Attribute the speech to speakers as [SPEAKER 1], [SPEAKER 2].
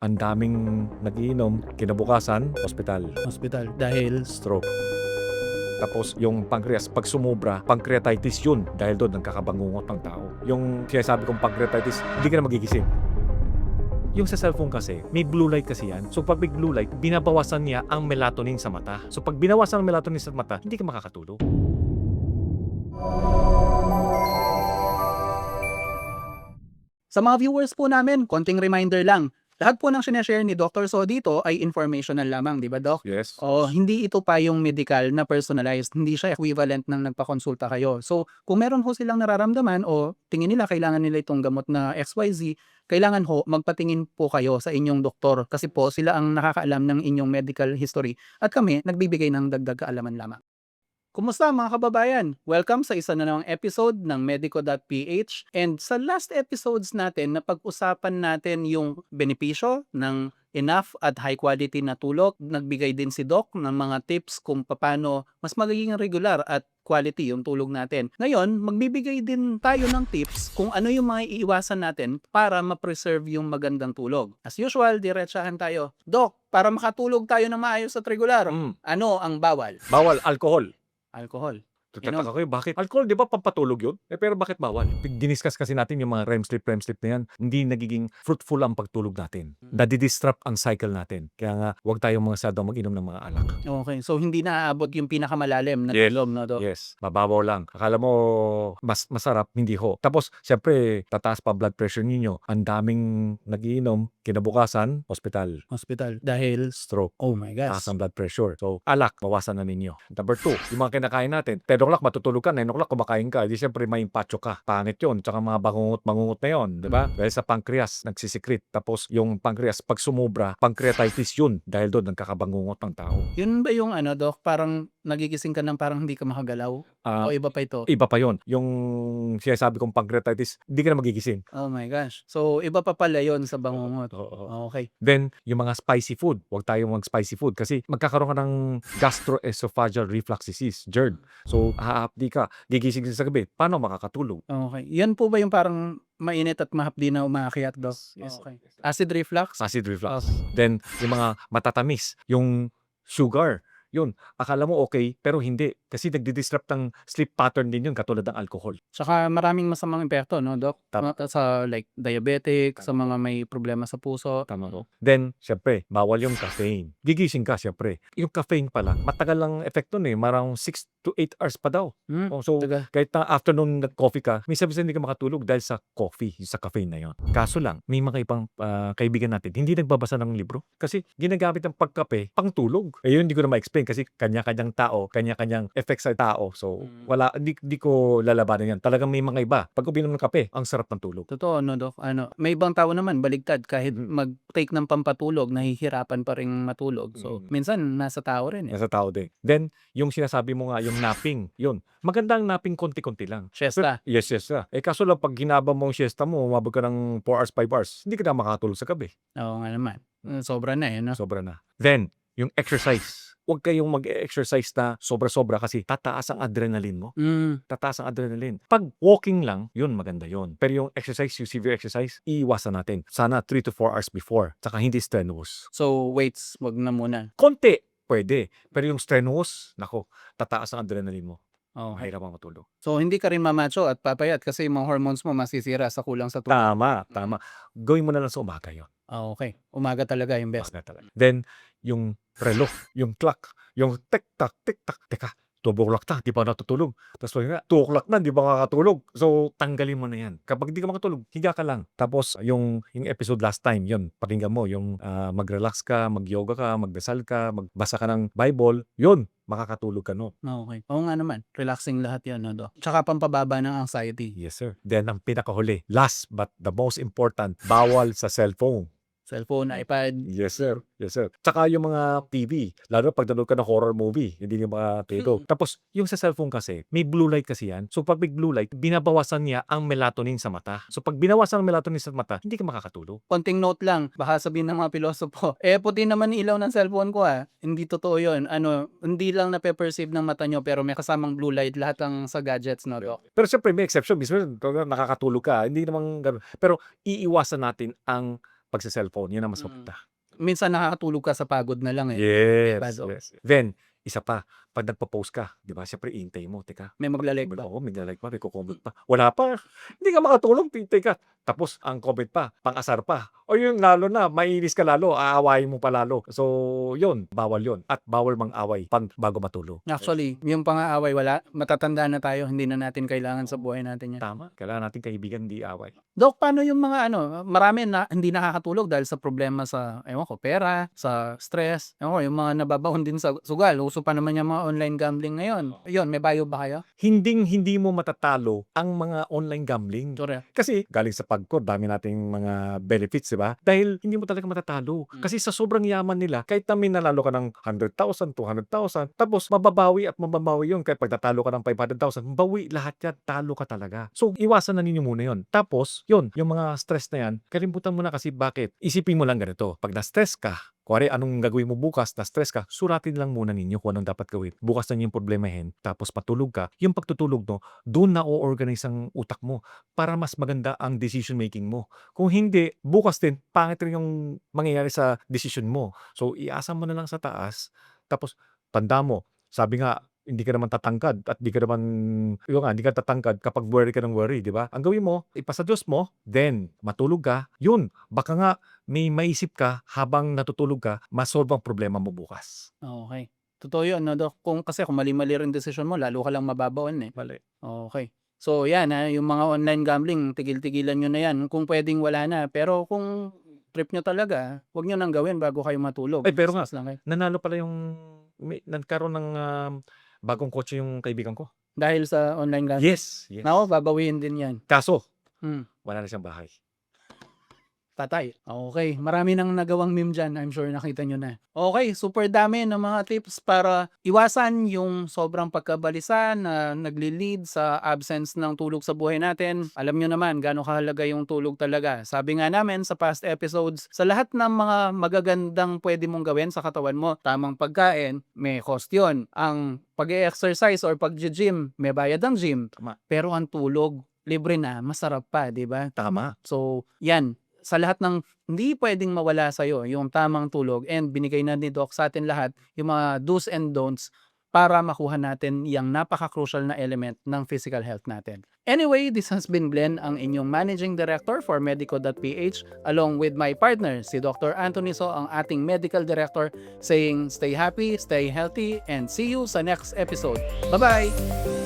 [SPEAKER 1] Ang daming nagiinom, kinabukasan, ospital,
[SPEAKER 2] Hospital dahil
[SPEAKER 1] stroke. Tapos yung pancreas, pag sumobra, pancreatitis yun dahil doon nagkakabangungot ng tao. Yung sinasabi kong pancreatitis, hindi ka na magigising. Yung sa cellphone kasi, may blue light kasi yan. So pag may blue light, binabawasan niya ang melatonin sa mata. So pag binawasan ang melatonin sa mata, hindi ka makakatulog.
[SPEAKER 2] sa mga viewers po namin, konting reminder lang. Lahat po ng sinashare ni Dr. So dito ay informational lamang, di ba Doc?
[SPEAKER 1] Yes.
[SPEAKER 2] O hindi ito pa yung medical na personalized, hindi siya equivalent ng nagpakonsulta kayo. So kung meron ho silang nararamdaman o tingin nila kailangan nila itong gamot na XYZ, kailangan ho magpatingin po kayo sa inyong doktor kasi po sila ang nakakaalam ng inyong medical history at kami nagbibigay ng dagdag kaalaman lamang. Kumusta mga kababayan? Welcome sa isa na namang episode ng Medico.ph, and sa last episodes natin napag-usapan natin yung benepisyo ng enough at high quality na tulog. Nagbigay din si Doc ng mga tips kung paano mas magiging regular at quality yung tulog natin. Ngayon, magbibigay din tayo ng tips kung ano yung mga iiwasan natin para ma-preserve yung magandang tulog. As usual, diretsahan tayo. Doc, para makatulog tayo ng maayos at regular, ano ang bawal?
[SPEAKER 1] Bawal, alcohol.
[SPEAKER 2] Alcohol.
[SPEAKER 1] Tataka kayo, bakit? Alcohol, di ba pampatulog yun? Pero bakit bawal? Diniscuss kasi natin yung mga REM sleep na yan. Hindi nagiging fruitful ang pagtulog natin. Nadidisrupt ang cycle natin. Kaya nga, huwag tayong mga sadong mag-inom ng mga alak.
[SPEAKER 2] Okay, so hindi naaabot yung pinakamalalim na
[SPEAKER 1] Yes.
[SPEAKER 2] tulog, no, Doc?
[SPEAKER 1] Yes, mababaw lang. Akala mo masarap, hindi ho. Tapos, syempre, tataas pa blood pressure ninyo. Ang daming nagiinom, kinabukasan, ospital,
[SPEAKER 2] Hospital. Dahil,
[SPEAKER 1] stroke.
[SPEAKER 2] oh my
[SPEAKER 1] Taas
[SPEAKER 2] gosh.
[SPEAKER 1] ang blood pressure. So, alak, bawasan na ninyo. Number 2, yung mga kinakain natin. 10 o'clock matutulog ka, 9 o'clock kumakain ka. Di syempre may impatyo ka. Pangit yun. Tsaka mga bangungot na yun. Di ba? Dahil sa pancreas, nagsisikrit. Tapos yung pancreas, pag sumobra, pancreatitis yun. Dahil doon, nagkakabangungot ng tao.
[SPEAKER 2] Yun ba yung ano, Doc? Parang nagigising ka ng parang hindi ka makagalaw? O iba pa ito?
[SPEAKER 1] Iba pa yun. Yung sinasabi kong pancreatitis, hindi ka na magigising.
[SPEAKER 2] Oh my gosh. So, iba pa pala yun sa bangungot.
[SPEAKER 1] Oo.
[SPEAKER 2] Okay.
[SPEAKER 1] Then, yung mga spicy food, huwag tayong mag-spicy food kasi magkakaroon ka ng gastroesophageal reflux disease, GERD. So, haapdi ka, gigising ka sa gabi, paano makakatulog?
[SPEAKER 2] Okay. Yan po ba yung parang mainit at mahapdi na umaakyat, Doc?
[SPEAKER 1] Yes.
[SPEAKER 2] Okay. Acid reflux?
[SPEAKER 1] Acid reflux.
[SPEAKER 2] Okay.
[SPEAKER 1] Then, yung mga matatamis, yung sugar, yun, akala mo okay, pero hindi. Kasi nagdi-disrupt ng sleep pattern din yun, katulad ng alcohol.
[SPEAKER 2] Tsaka maraming masamang epekto, no, Doc?
[SPEAKER 1] Tama.
[SPEAKER 2] Sa like diabetic, sa mga may problema sa puso.
[SPEAKER 1] Tama ko. Then, syempre, bawal yung caffeine. Gigising ka, syempre. Yung caffeine pala, matagal lang epekto nun eh. Marang 6 to 8 hours pa daw. So,
[SPEAKER 2] Taga.
[SPEAKER 1] kahit na afternoon nag-coffee ka, minsan hindi ka makatulog dahil sa coffee, sa caffeine na yun. Kaso lang, may mga ibang kaibigan natin, hindi nagbabasa ng libro. Kasi ginagamit ang pagkape, pang tulog. Eh yun, hindi ko na ma-explain kasi kanya-kanyang tao, kanya-kanyang effect sa tao. So, wala, di ko lalabanan yan. Talagang may mga iba. Pag uminom ng kape, ang sarap ng tulog.
[SPEAKER 2] Totoo, no, Doc? May ibang tao naman, baligtad, kahit mag-take ng pampatulog, nahihirapan pa rin matulog. So, minsan, nasa tao rin eh.
[SPEAKER 1] Nasa tao din. Then, yung sinasabi mo nga, yung napping, yun. Magandang napping konti-konti lang.
[SPEAKER 2] Siesta.
[SPEAKER 1] Yes. Kaso lang, pag hinabang mo yung siesta mo, umabot ka ng 4 hours, 5 hours, hindi ka na makatulog sa gabi.
[SPEAKER 2] Oo nga naman. Sobra na eh, no?
[SPEAKER 1] Sobra na. Then, yung exercise. Huwag kayong mag-exercise na sobra-sobra kasi tataas ang adrenaline mo. Tataas ang adrenaline. Pag walking lang, yun, maganda yun. Pero yung exercise, yung severe exercise, iiwasan natin. Sana 3 to 4 hours before. Tsaka hindi strenuous.
[SPEAKER 2] So, weights, wag na muna.
[SPEAKER 1] Konti, pwede. Pero yung strenuous, nako, tataas ang adrenaline mo.
[SPEAKER 2] Okay.
[SPEAKER 1] Mahirap ang matulog.
[SPEAKER 2] So, hindi ka rin mamacho at papayat kasi yung mga hormones mo masisira sa kulang sa tulog.
[SPEAKER 1] Tama. Gawin mo na lang sa umaga yun.
[SPEAKER 2] Okay. Umaga talaga yung best.
[SPEAKER 1] Umaga talaga. Then, yung relo, yung clock, yung tik-tak, teka, 2 o'clock na, di pa natutulog. Tapos nga, 2 o'clock na, di ba makakatulog? So, tanggalin mo na yan. Kapag di ka makatulog, higa ka lang. Tapos, yung episode last time, yun, pakinggan mo, yung mag-relax ka, mag-yoga ka, magdasal ka, magbasa ka ng Bible, yun, makakatulog ka no.
[SPEAKER 2] Okay. Oo nga naman. Relaxing lahat yan, no, Doc? Tsaka pampababa ng anxiety.
[SPEAKER 1] Yes, sir. Then, ang pinakahuli, last but the most important, bawal sa cellphone.
[SPEAKER 2] Cellphone, iPad.
[SPEAKER 1] Yes, sir. Tsaka yung mga TV, lalo pag nanood ka ng horror movie, hindi niyo makatulog. Tapos, yung sa cellphone kasi, may blue light kasi yan. So, pag may blue light, binabawasan niya ang melatonin sa mata. So, pag binawasan ang melatonin sa mata, hindi ka makakatulog.
[SPEAKER 2] Konting note lang, baka sabihin ng mga pilosopo, puti naman ilaw ng cellphone ko Hindi totoo yun. Hindi lang nape-perceive ng mata nyo pero may kasamang blue light lahat ng sa gadgets, no, Doc?
[SPEAKER 1] Pero syempre, may exception. Mismo, nakakatulog ka. Hindi naman ganun. Pero, iiwasan natin ang pagsa-cellphone. Yun ang mas
[SPEAKER 2] Mm.
[SPEAKER 1] maganda.
[SPEAKER 2] Minsan nakakatulog ka sa pagod na lang, eh.
[SPEAKER 1] Yes,
[SPEAKER 2] Bad
[SPEAKER 1] yes. Then, isa pa, 'pag nagpo-post ka, 'di ba, siyempre hihintay mo, teka,
[SPEAKER 2] May magla-like ba?
[SPEAKER 1] oo, may nag-like pa, may ko-comment pa. Wala pa, hindi ka makatulog, hihintay ka. Tapos ang comment pa, pang-asar pa. O yun, lalo na, maiinis ka lalo, aawayin mo pa lalo. So, yun, bawal yun. At bawal mang-away bago matulog.
[SPEAKER 2] Actually, yung pang-aaway wala, matatanda na tayo, hindi na natin kailangan sa buhay natin yan.
[SPEAKER 1] Tama, kailangan natin kaibigan, hindi away.
[SPEAKER 2] Doc, paano yung mga marami na hindi nakakatulog dahil sa problema sa, ewan ko, pera, sa stress, ewan ko, yung mga nababaon din sa sugal. Uso pa naman yung mga online gambling ngayon. Yun, may bayo ba kayo?
[SPEAKER 1] Hindi mo matatalo ang mga online gambling.
[SPEAKER 2] Sure.
[SPEAKER 1] Kasi galing sa pagkor, dami nating mga benefits, di ba? Dahil hindi mo talaga matatalo. Kasi sa sobrang yaman nila, kahit na may nanalo ka ng 100,000, 200,000, tapos mababawi yun. Kahit pag natalo ka ng 500,000, bawi lahat yan, talo ka talaga. So, iwasan na ninyo muna yun. Tapos, yun, yung mga stress na yan, kalimutan mo na kasi bakit. Isipin mo lang ganito, pag na-stress ka, kuwari, anong gagawin mo bukas, na-stress ka, suratin lang muna ninyo kung anong dapat gawin. Bukas na yung problemahin, tapos patulog ka. Yung pagtutulog, no, doon na o-organize ang utak mo para mas maganda ang decision making mo. Kung hindi, bukas din, pangit rin yung mangyayari sa decision mo. So, iasa mo na lang sa taas, tapos tanda mo, sabi nga, hindi ka naman tatangkad at hindi ka tatangkad kapag worry ka ng worry, di ba? Ang gawin mo, ipasa Diyos mo, then matulog ka, yun, baka nga may maisip ka habang natutulog ka, masolve ang problema mo bukas.
[SPEAKER 2] Okay. Totoo yun, no, Doc? Kasi kung mali-mali rin desisyon mo, lalo ka lang mababaon, eh.
[SPEAKER 1] Mali.
[SPEAKER 2] Okay. So, yan, yung mga online gambling, tigil-tigilan nyo na yan. Kung pwedeng wala na. Pero kung trip nyo talaga, huwag nyo nang gawin bago kayo matulog.
[SPEAKER 1] Ay, pero nga,
[SPEAKER 2] Stress lang kayo.
[SPEAKER 1] nanalo pala nagkaroon ng bagong kotse yung kaibigan ko.
[SPEAKER 2] Dahil sa online gambling.
[SPEAKER 1] Yes.
[SPEAKER 2] Nako, babawiin din yan.
[SPEAKER 1] Kaso,
[SPEAKER 2] Hmm.
[SPEAKER 1] wala na siyang bahay.
[SPEAKER 2] Patay. Okay. Marami nang nagawang meme dyan. I'm sure nakita nyo na. Okay. Super dami ng mga tips para iwasan yung sobrang pagkabalisa na nagli-lead sa absence ng tulog sa buhay natin. Alam nyo naman gaano kahalaga yung tulog talaga. Sabi nga namin sa past episodes, sa lahat ng mga magagandang pwede mong gawin sa katawan mo, tamang pagkain, may cost yun. Ang pag-exercise or pag-gym, may bayad ang gym.
[SPEAKER 1] Tama.
[SPEAKER 2] Pero ang tulog, libre na, masarap pa, di ba?
[SPEAKER 1] Tama.
[SPEAKER 2] So, yan. Sa lahat ng hindi pwedeng mawala sa'yo, yung tamang tulog, and binigay na ni Doc sa atin lahat yung mga do's and don'ts para makuha natin yung napaka-crucial na element ng physical health natin. Anyway, this has been Glenn, ang inyong Managing Director for Medico.ph, along with my partner, si Dr. Anthony So, ang ating Medical Director, saying stay happy, stay healthy, and see you sa next episode. Bye-bye!